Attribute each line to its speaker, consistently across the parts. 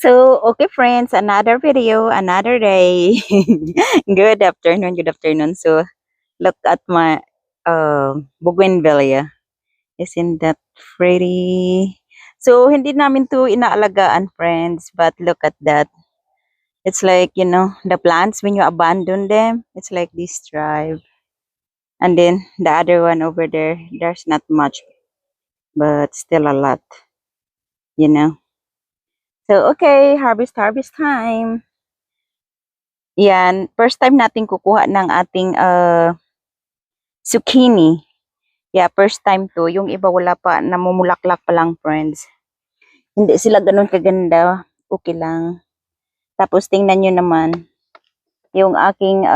Speaker 1: So, okay friends, another video, another day. Good afternoon, good afternoon. So, look at my bougainvillea. Isn't that pretty? So, hindi namin to inaalagaan, friends, but look at that. It's like, the plants, when you abandon them, it's like this tribe. And then the other one over there, there's not much, but still a lot, you know. So, okay, harvest time. Yan, first time natin kukuha ng ating zucchini. Yeah, first time to. Yung iba wala pa, namumulaklak pa lang, friends. Hindi sila ganun kaganda. Okay lang. Tapos tingnan nyo naman, yung aking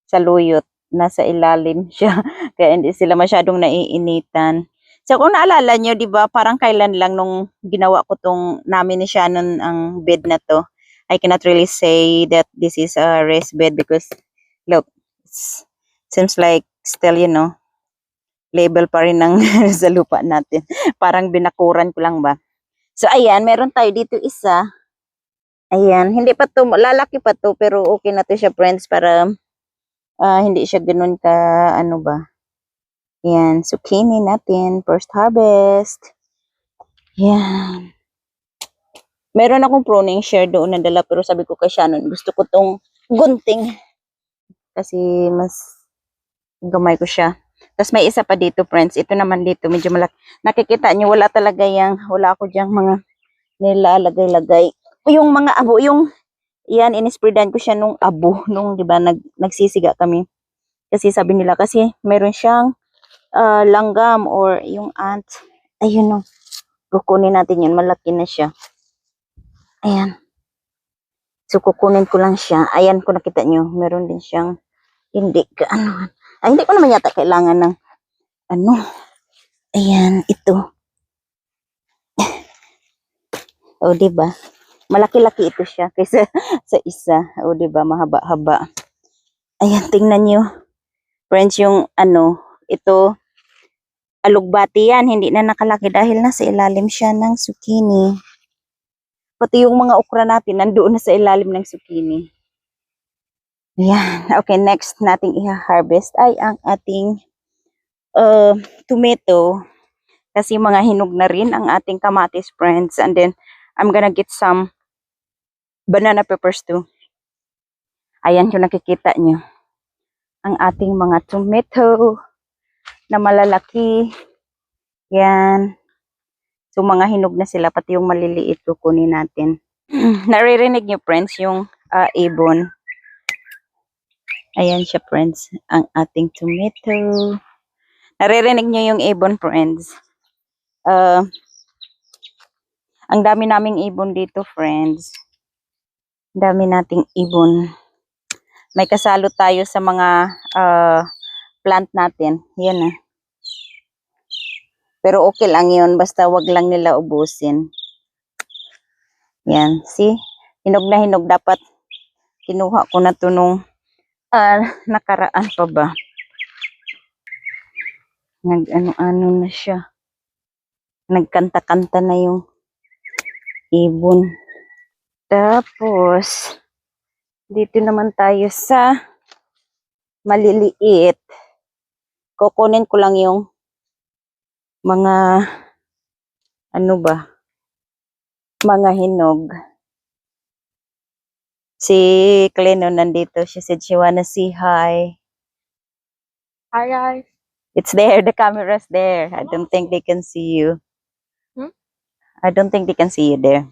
Speaker 1: saluyot, nasa ilalim siya. Kaya hindi sila masyadong naiinitan. So kung naalala nyo, di ba, parang kailan lang nung ginawa ko tong namin ni Shannon ang bed na to. I cannot really say that this is a raised bed because look, seems like still, label pa rin ng sa lupa natin. Parang binakuran ko lang ba. So, ayan, meron tayo dito isa. Ayan, hindi pa to, lalaki pa to, pero okay na to siya, friends, para hindi siya ganun ka, ano ba. Ayan, zucchini natin, first harvest. Ayan. Meron akong pruning share doon na dala, pero sabi ko kay Shannon, gusto ko tong gunting. Kasi mas gamay ko siya. Tapos may isa pa dito, friends. Ito naman dito, medyo malaki. Nakikita nyo, wala talaga wala ako diyang mga nilalagay-lagay. Yung mga abo, yan, inispreadan ko siya nung abo, nung, di ba, nagsisiga kami. Kasi sabi nila, kasi meron siyang langgam or yung ant. Ayun, no. Kukunin natin yun, malaki na siya. Ayan. So, kukunin ko lang siya. Ayan, kung nakita nyo, meron din siyang, hindi ka, hindi ko naman yata kailangan ng, ayan, ito. O, diba? Malaki-laki ito siya kaysa sa isa. O, diba? Mahaba-haba. Ayan, tingnan nyo. Friends, yung ito, alugbati yan. Hindi na nakalaki dahil nasa ilalim siya ng zucchini. Pati yung mga okra natin, nandoon na sa ilalim ng zucchini. Ayan. Okay, next nating i-harvest ay ang ating tomato. Kasi mga hinog na rin ang ating kamatis, friends. And then, I'm gonna get some banana peppers too. Ayan yung nakikita nyo. Ang ating mga tomato na malalaki. Yan. So, mga hinog na sila. Pati yung maliliit kukunin natin. Naririnig nyo, friends, yung ibon. Ayan siya, friends. Ang ating tomato. Naririnig nyo yung ibon, friends. Ang dami naming ibon dito, friends. Dami nating ibon. May kasalo tayo sa mga plant natin. Yan . Pero okay lang yun. Basta wag lang nila ubusin. Yan. See? Hinog na hinog. Dapat kinuha ko na ito nung nakaraan pa ba. Nag-ano-ano na siya. Nagkanta-kanta na yung ibon. Tapos, dito naman tayo sa maliliit. Kukunin ko lang yung mga mga hinog. Si Cleno nandito. She said she wanna see hi.
Speaker 2: Hi guys.
Speaker 1: It's there. The camera's there. I don't think they can see you. I don't think they can see you there.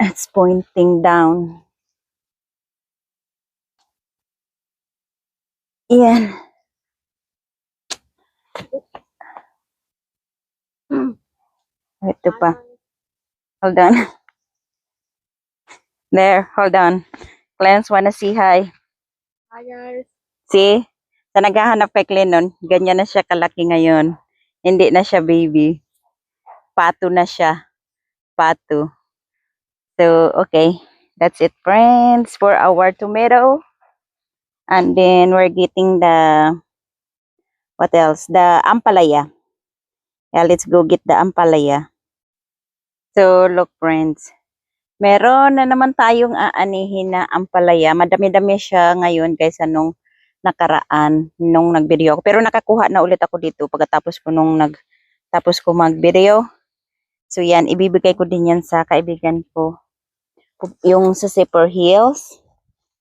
Speaker 1: It's pointing down. Iyan. Ito pa. Hold on. There. Hold on. Clarence wanna see hi.
Speaker 2: Hi guys.
Speaker 1: See? Sa naghahanap kay Clenon, ganyan na siya kalaki ngayon. Hindi na siya baby. Pato na siya. Pato. So, okay. That's it, friends, for our tomato. And then, we're getting the, what else? The ampalaya. Yeah, let's go get the ampalaya. So, look friends. Meron na naman tayong aanihin na ampalaya. Madami-dami siya ngayon kaysa nung nakaraan, nung nag-video ako. Pero nakakuha na ulit ako dito pagkatapos ko tapos ko mag-video. So, yan. Ibibigay ko din yan sa kaibigan ko. Yung sa Zipper Hills.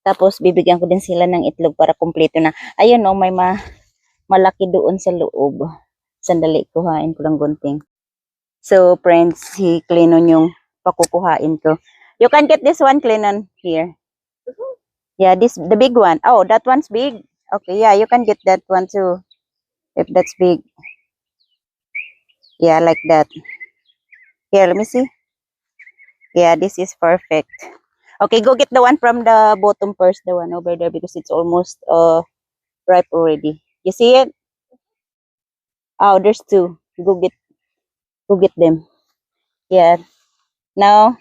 Speaker 1: Tapos, bibigyan ko din sila ng itlog para kumpleto na. Ayun, oh, may malaki doon sa loob. Sandali, kuhain ko lang gunting. So, friends, si Clenon yung pakukuhain ko. You can get this one, Clenon, here. Yeah, the big one. Oh, that one's big. Okay, yeah, you can get that one too. If that's big. Yeah, like that. Here, let me see. Yeah, this is perfect. Okay, go get the one from the bottom first, the one over there, because it's almost ripe already. You see it? Oh, there's two. Go get them. Yeah. No,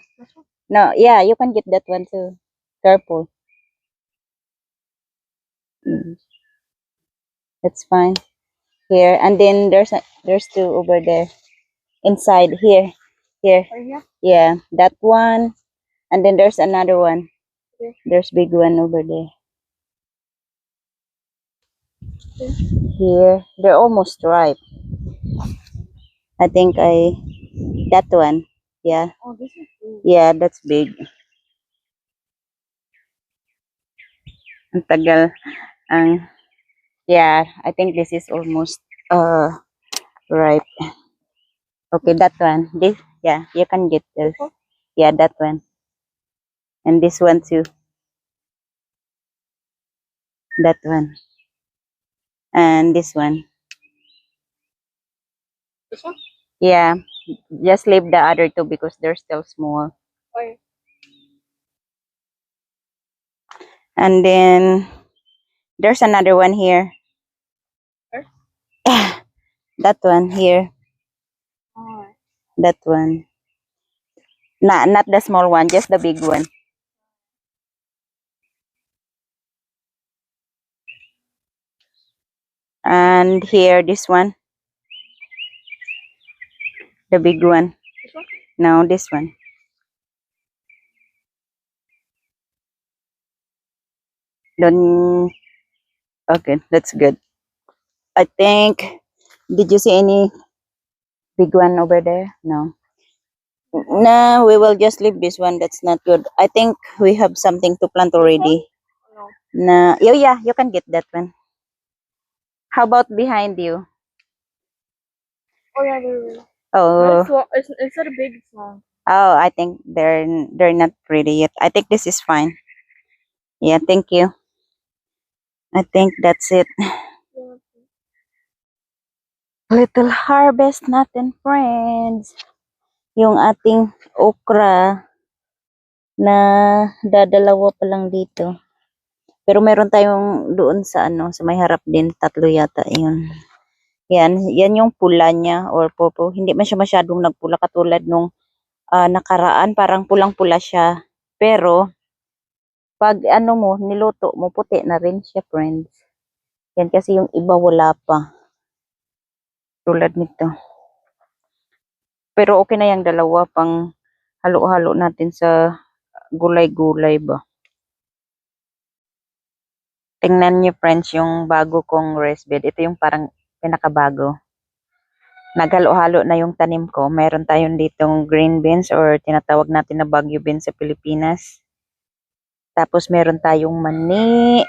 Speaker 1: yeah, you can get that one too. Careful. That's fine. Here, and then there's two over there. Inside here.
Speaker 2: Right here?
Speaker 1: Yeah, that one. And then there's another one.
Speaker 2: Okay.
Speaker 1: There's big one over there.
Speaker 2: Okay.
Speaker 1: Here, they're almost ripe. I think that one. Yeah.
Speaker 2: Oh, this is big.
Speaker 1: Yeah, that's big. Ang tagal. Yeah, I think this is almost ripe. Okay, that one. Yeah, you can get this. Yeah, that one. And this one too. That one. And this one.
Speaker 2: This one?
Speaker 1: Yeah, just leave the other two because they're still small.
Speaker 2: Okay.
Speaker 1: And then there's another one here.
Speaker 2: Where?
Speaker 1: That one here.
Speaker 2: Oh.
Speaker 1: That one. Not the small one, just the big one. And here, this one. The big one.
Speaker 2: This one?
Speaker 1: No, this one. Don't. Okay, that's good. I think. Did you see any big one over there? No. No, we will just leave this one. That's not good. I think we have something to plant already.
Speaker 2: No.
Speaker 1: No. Oh, yeah, you can get that one. How about behind you?
Speaker 2: Oh, yeah, there.
Speaker 1: Oh,
Speaker 2: It's not a big song.
Speaker 1: oh, I think they're not ready yet. I think this is fine. Yeah, thank you. I think that's it. Little harvest natin, friends. Yung ating okra na dadalawa pa lang dito. Pero meron tayong doon sa sa may harap din, tatlo yata yun. Yan yung pula niya or purple. Hindi man siya masyadong nagpula katulad nung nakaraan, parang pulang-pula siya. Pero pag niluto mo, puti na rin siya, friends. Yan kasi yung iba wala pa. Tulad nito. Pero okay na yung dalawa pang halo-halo natin sa gulay-gulay ba. Tingnan niyo, friends, yung bago kong raised bed. Ito yung parang pinakabago. Naghalo-halo na yung tanim ko. Meron tayong ditong green beans or tinatawag natin na Baguio beans sa Pilipinas. Tapos meron tayong mani.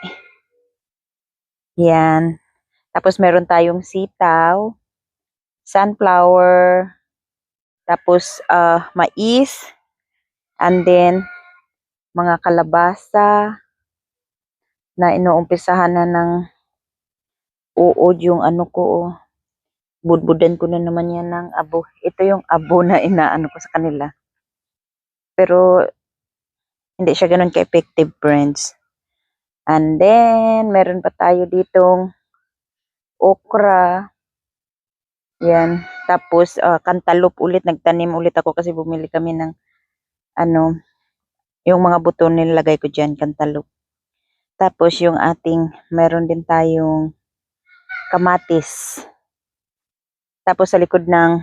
Speaker 1: Yan. Tapos meron tayong sitaw, sunflower, tapos mais, and then mga kalabasa na inuumpisahan na ng uod yung ko. Budbudan ko na naman yan ng abo. Ito yung abo na inaano ko sa kanila. Pero hindi siya ganun ka-effective, friends. And then meron pa tayo ditong okra. Yan. Tapos cantaloupe ulit. Nagtanim ulit ako kasi bumili kami ng yung mga buto nilagay ko dyan, cantaloupe. Tapos yung meron din tayong kamatis. Tapos sa likod ng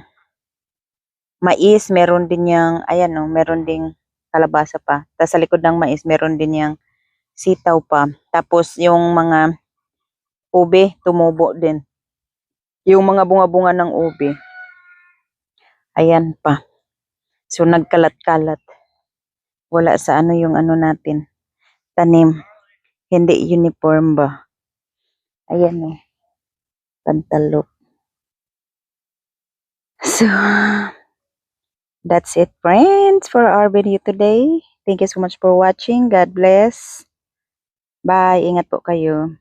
Speaker 1: mais, meron din yang, ayan no, meron ding kalabasa pa. Tapos sa likod ng mais, meron din yang sitaw pa. Tapos yung mga ube, tumubo din. Yung mga bunga-bunga ng ube, ayan pa. So nagkalat-kalat. Wala sa ano yung ano natin, tanim. Hindi uniform ba? Ayan o, pantalok. So, that's it friends for our video today. Thank you so much for watching. God bless. Bye. Ingat po kayo.